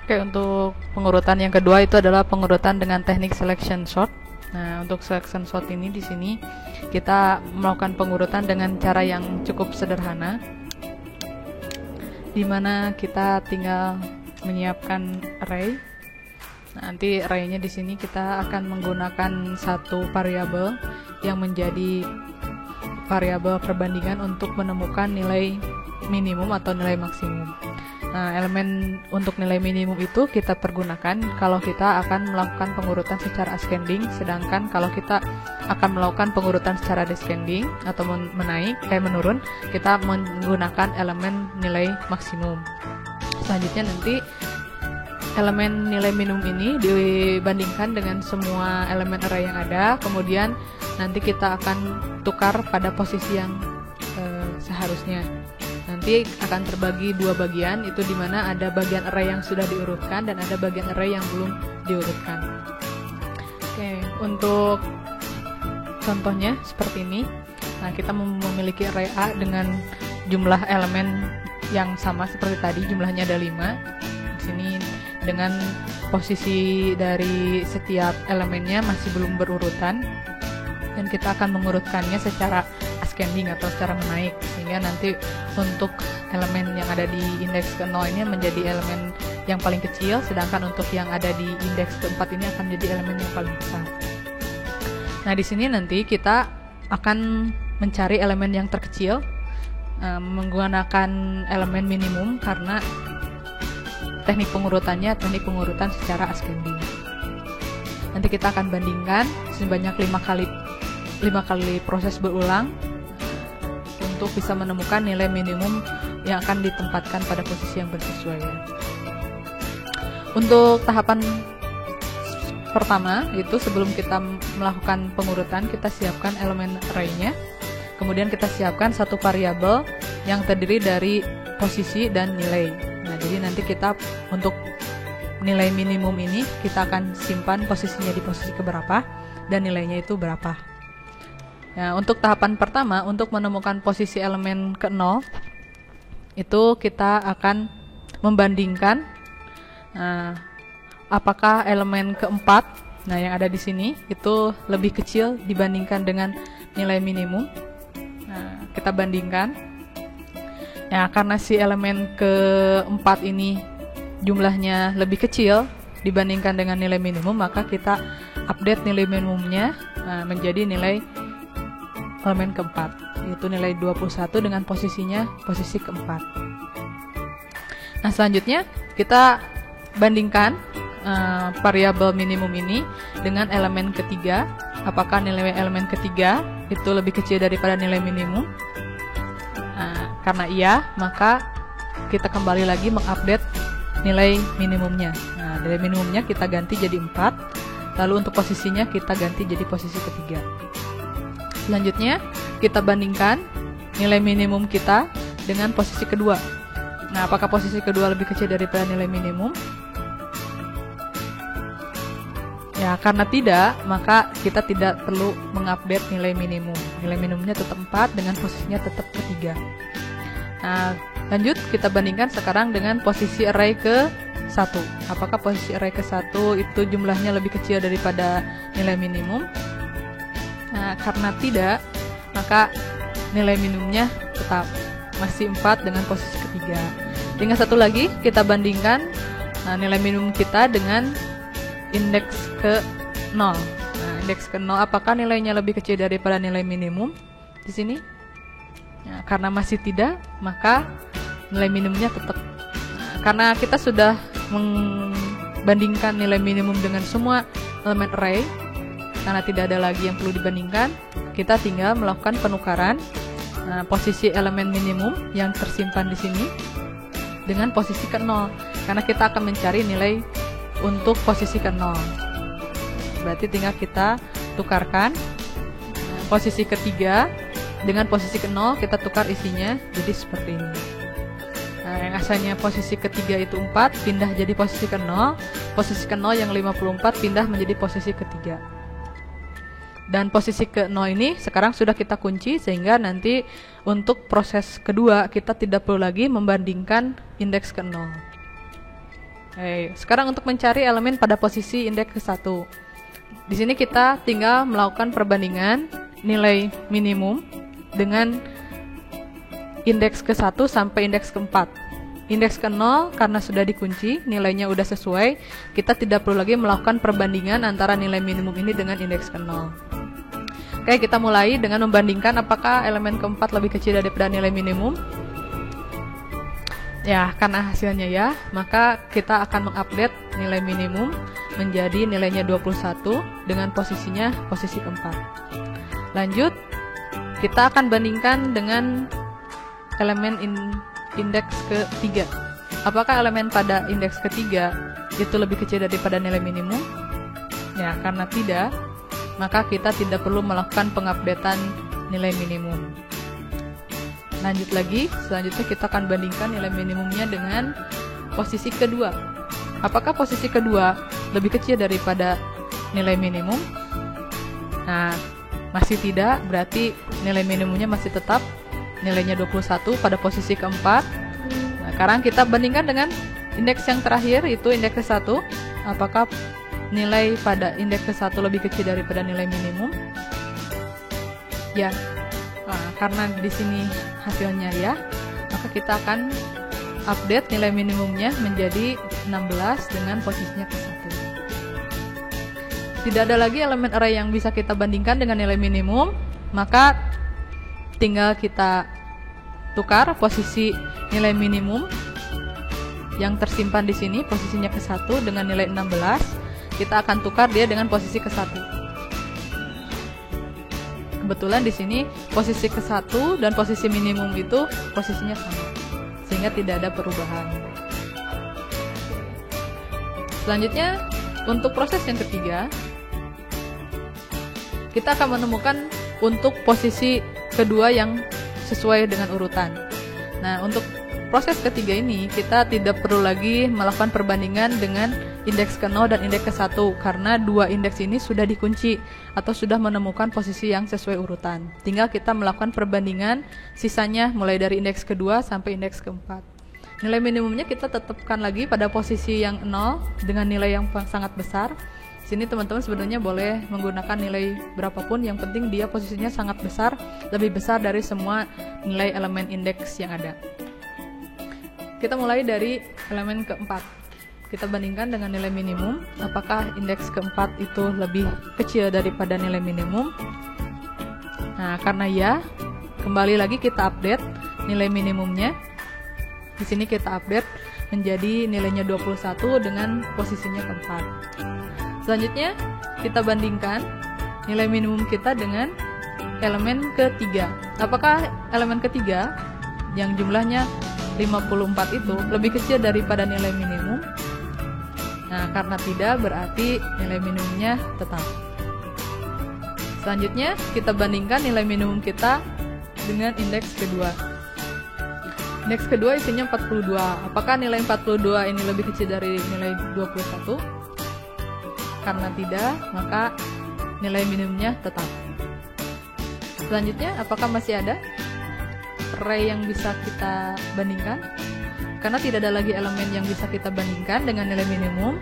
Oke, untuk pengurutan yang kedua itu adalah pengurutan dengan teknik selection sort. Nah, untuk selection sort ini di sini kita melakukan pengurutan dengan cara yang cukup sederhana, di mana kita tinggal menyiapkan array. Nah, nanti array-nya di sini kita akan menggunakan satu variabel yang menjadi variabel perbandingan untuk menemukan nilai minimum atau nilai maksimum. Nah, elemen untuk nilai minimum itu kita pergunakan kalau kita akan melakukan pengurutan secara ascending, sedangkan kalau kita akan melakukan pengurutan secara descending atau menurun, kita menggunakan elemen nilai maksimum. Selanjutnya nanti elemen nilai minimum ini dibandingkan dengan semua elemen array yang ada, kemudian nanti kita akan tukar pada posisi yang seharusnya. Nanti akan terbagi dua bagian, itu dimana ada bagian array yang sudah diurutkan dan ada bagian array yang belum diurutkan. Oke, untuk contohnya seperti ini. Nah, kita memiliki array A dengan jumlah elemen yang sama seperti tadi, jumlahnya ada 5. Di sini dengan posisi dari setiap elemennya masih belum berurutan, dan kita akan mengurutkannya secara ascending atau secara menaik, sehingga nanti untuk elemen yang ada di indeks ke-0 ini menjadi elemen yang paling kecil, sedangkan untuk yang ada di indeks ke-4 ini akan menjadi elemen yang paling besar. Nah, di sini nanti kita akan mencari elemen yang terkecil menggunakan elemen minimum, karena teknik pengurutannya teknik pengurutan secara ascending. Nanti kita akan bandingkan sebanyak 5 kali proses berulang untuk bisa menemukan nilai minimum yang akan ditempatkan pada posisi yang bersesuaian. Untuk tahapan pertama itu sebelum kita melakukan pengurutan, kita siapkan elemen array-nya, kemudian kita siapkan satu variabel yang terdiri dari posisi dan nilai. Nah, jadi nanti kita untuk nilai minimum ini kita akan simpan posisinya di posisi keberapa dan nilainya itu berapa. Nah, untuk tahapan pertama, untuk menemukan posisi elemen ke-0, itu kita akan membandingkan apakah elemen ke-4, nah yang ada di sini, itu lebih kecil dibandingkan dengan nilai minimum. Nah, kita bandingkan. Nah, karena si elemen ke-4 ini jumlahnya lebih kecil dibandingkan dengan nilai minimum, maka kita update nilai minimumnya menjadi nilai elemen keempat, yaitu nilai 21 dengan posisinya posisi keempat. Nah, selanjutnya kita bandingkan variabel minimum ini dengan elemen ketiga. Apakah nilai elemen ketiga itu lebih kecil daripada nilai minimum? Karena iya, maka kita kembali lagi mengupdate nilai minimumnya. Nah, nilai minimumnya kita ganti jadi 4, lalu untuk posisinya kita ganti jadi posisi ketiga. Selanjutnya kita bandingkan nilai minimum kita dengan posisi kedua. Nah, apakah posisi kedua lebih kecil daripada nilai minimum? Ya, karena tidak, maka kita tidak perlu mengupdate nilai minimum. Nilai minimumnya tetap 4 dengan posisinya tetap ketiga. Nah, lanjut kita bandingkan sekarang dengan posisi array ke-1. Apakah posisi array ke-1 itu jumlahnya lebih kecil daripada nilai minimum? Nah, karena tidak, maka nilai minimumnya tetap masih 4 dengan posisi ketiga. Tinggal satu lagi, kita bandingkan nilai minimum kita dengan indeks ke-0. Nah, indeks ke-0 apakah nilainya lebih kecil daripada nilai minimum di sini? Nah, karena masih tidak, maka nilai minimumnya tetap. Nah, karena kita sudah membandingkan nilai minimum dengan semua elemen array, karena tidak ada lagi yang perlu dibandingkan, kita tinggal melakukan penukaran posisi elemen minimum yang tersimpan di sini dengan posisi ke-0, karena kita akan mencari nilai untuk posisi ke-0. Berarti tinggal kita tukarkan posisi ketiga dengan posisi ke-0, kita tukar isinya jadi seperti ini. Nah, yang asalnya posisi ketiga itu 4 pindah jadi posisi ke-0, posisi ke-0 yang 54 pindah menjadi posisi ketiga. Dan posisi ke-0 ini sekarang sudah kita kunci, sehingga nanti untuk proses kedua kita tidak perlu lagi membandingkan indeks ke-0. Sekarang untuk mencari elemen pada posisi indeks ke-1. Di sini kita tinggal melakukan perbandingan nilai minimum dengan indeks ke-1 sampai indeks ke-4. Indeks ke-0 karena sudah dikunci, nilainya udah sesuai, kita tidak perlu lagi melakukan perbandingan antara nilai minimum ini dengan indeks ke-0. Oke, kita mulai dengan membandingkan apakah elemen ke-4 lebih kecil daripada nilai minimum. Ya, karena hasilnya ya, maka kita akan mengupdate nilai minimum menjadi nilainya 21 dengan posisinya posisi ke-4. Lanjut, kita akan bandingkan dengan elemen indeks ke-3. Apakah elemen pada indeks ke-3 itu lebih kecil daripada nilai minimum? Ya, karena tidak, maka kita tidak perlu melakukan pengupdatean nilai minimum. Lanjut lagi, selanjutnya kita akan bandingkan nilai minimumnya dengan posisi kedua. Apakah posisi kedua lebih kecil daripada nilai minimum? Nah, masih tidak, berarti nilai minimumnya masih tetap nilainya 21 pada posisi keempat. Nah, sekarang kita bandingkan dengan indeks yang terakhir, itu indeks ke-1. Apakah nilai pada indeks ke-1 lebih kecil daripada nilai minimum? Ya. Nah, karena di sini hasilnya ya, maka kita akan update nilai minimumnya menjadi 16 dengan posisinya ke-1. Tidak ada lagi elemen array yang bisa kita bandingkan dengan nilai minimum, maka tinggal kita tukar posisi nilai minimum yang tersimpan di sini, posisinya ke-1 dengan nilai 16. Kita akan tukar dia dengan posisi ke-1. Kebetulan di sini posisi ke-1 dan posisi minimum itu posisinya sama, sehingga tidak ada perubahan. Selanjutnya, untuk proses yang ketiga, kita akan menemukan untuk posisi kedua yang sesuai dengan urutan. Nah, untuk proses ketiga ini kita tidak perlu lagi melakukan perbandingan dengan indeks ke-0 dan indeks ke-1 karena dua indeks ini sudah dikunci atau sudah menemukan posisi yang sesuai urutan. Tinggal kita melakukan perbandingan sisanya mulai dari indeks kedua sampai indeks ke-4. Nilai minimumnya kita tetapkan lagi pada posisi yang 0 dengan nilai yang sangat besar. Sini teman-teman sebenarnya boleh menggunakan nilai berapapun, yang penting dia posisinya sangat besar, lebih besar dari semua nilai elemen indeks yang ada. Kita mulai dari elemen ke-4. Kita bandingkan dengan nilai minimum, apakah indeks ke-4 itu lebih kecil daripada nilai minimum. Nah, karena ya, kembali lagi kita update nilai minimumnya. Di sini kita update menjadi nilainya 21 dengan posisinya ke-4. Selanjutnya, kita bandingkan nilai minimum kita dengan elemen ke-3. Apakah elemen ke-3 yang jumlahnya 54 itu lebih kecil daripada nilai minimum? Nah, karena tidak, berarti nilai minimumnya tetap. Selanjutnya, kita bandingkan nilai minimum kita dengan indeks kedua. Indeks kedua isinya 42. Apakah nilai 42 ini lebih kecil dari nilai 21? Karena tidak, maka nilai minimumnya tetap. Selanjutnya, apakah masih ada array yang bisa kita bandingkan? Karena tidak ada lagi elemen yang bisa kita bandingkan dengan nilai minimum.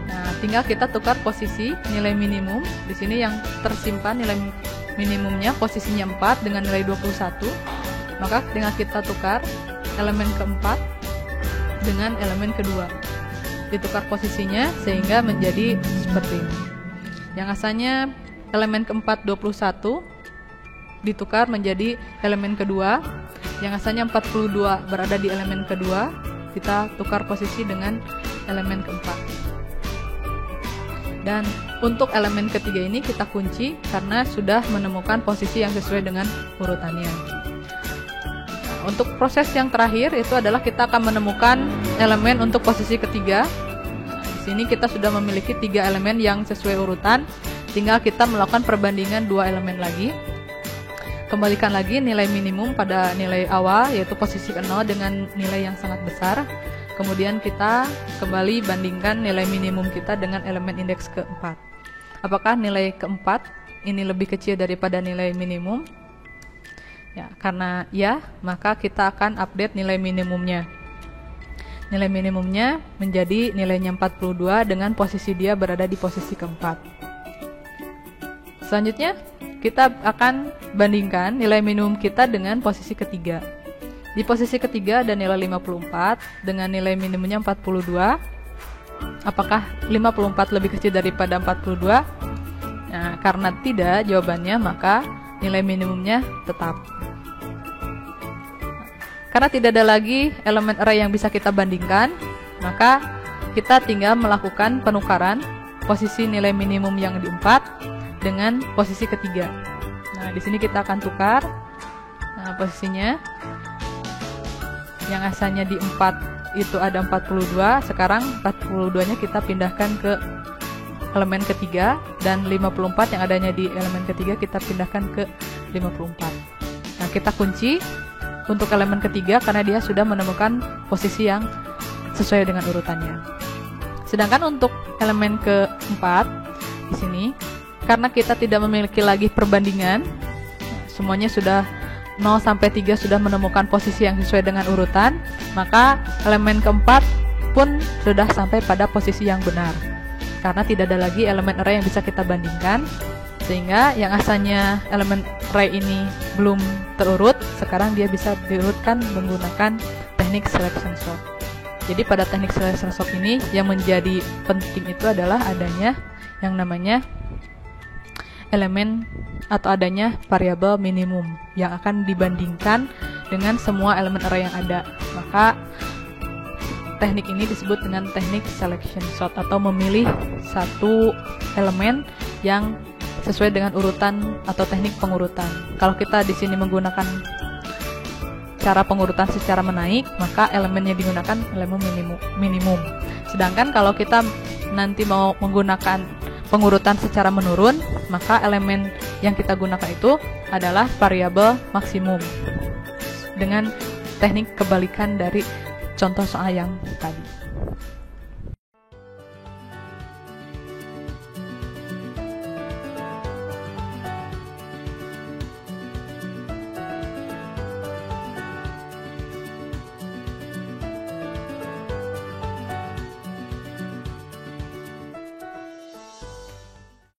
Nah, tinggal kita tukar posisi nilai minimum. Di sini yang tersimpan nilai minimumnya posisinya 4 dengan nilai 21. Maka tinggal kita tukar elemen ke-4 dengan elemen kedua. Ditukar posisinya sehingga menjadi seperti ini. Yang asalnya elemen ke-4 21 ditukar menjadi elemen kedua. Yang asalnya 42 berada di elemen kedua, kita tukar posisi dengan elemen ke-4. Dan untuk elemen ketiga ini kita kunci karena sudah menemukan posisi yang sesuai dengan urutannya. Nah, untuk proses yang terakhir itu adalah kita akan menemukan elemen untuk posisi ketiga. Nah, di sini kita sudah memiliki 3 elemen yang sesuai urutan, tinggal kita melakukan perbandingan 2 elemen lagi. Kembalikan lagi nilai minimum pada nilai awal, yaitu posisi 0 dengan nilai yang sangat besar. Kemudian kita kembali bandingkan nilai minimum kita dengan elemen indeks ke-4. Apakah nilai ke-4 ini lebih kecil daripada nilai minimum? Ya, karena ya, maka kita akan update nilai minimumnya. nilai minimumnya menjadi nilainya 42 dengan posisi dia berada di posisi keempat. Selanjutnya, kita akan bandingkan nilai minimum kita dengan posisi ketiga. Di posisi ketiga ada nilai 54 dengan nilai minimumnya 42. Apakah 54 lebih kecil daripada 42? Nah, karena tidak jawabannya, maka nilai minimumnya tetap. Karena tidak ada lagi elemen array yang bisa kita bandingkan, maka kita tinggal melakukan penukaran posisi nilai minimum yang di 4 dengan posisi ketiga. Nah, di sini kita akan tukar. Nah, posisinya yang asalnya di 4 itu ada 42, sekarang 42-nya kita pindahkan ke elemen ketiga, dan 54 yang adanya di elemen ketiga kita pindahkan ke 54. Nah, kita kunci untuk elemen ketiga karena dia sudah menemukan posisi yang sesuai dengan urutannya. Sedangkan untuk elemen keempat di sini, karena kita tidak memiliki lagi perbandingan, semuanya sudah 0 sampai 3 sudah menemukan posisi yang sesuai dengan urutan, maka elemen keempat pun sudah sampai pada posisi yang benar. Karena tidak ada lagi elemen array yang bisa kita bandingkan, sehingga yang asalnya elemen array ini belum terurut, sekarang dia bisa diurutkan menggunakan teknik selection sort. Jadi pada teknik selection sort ini yang menjadi penting itu adalah adanya yang namanya elemen atau adanya variabel minimum yang akan dibandingkan dengan semua elemen array yang ada. Maka teknik ini disebut dengan teknik selection sort atau memilih satu elemen yang sesuai dengan urutan atau teknik pengurutan. Kalau kita di sini menggunakan cara pengurutan secara menaik, maka elemen yang digunakan elemen minimum. Sedangkan kalau kita nanti mau menggunakan pengurutan secara menurun, maka elemen yang kita gunakan itu adalah variabel maksimum dengan teknik kebalikan dari contoh soal yang tadi.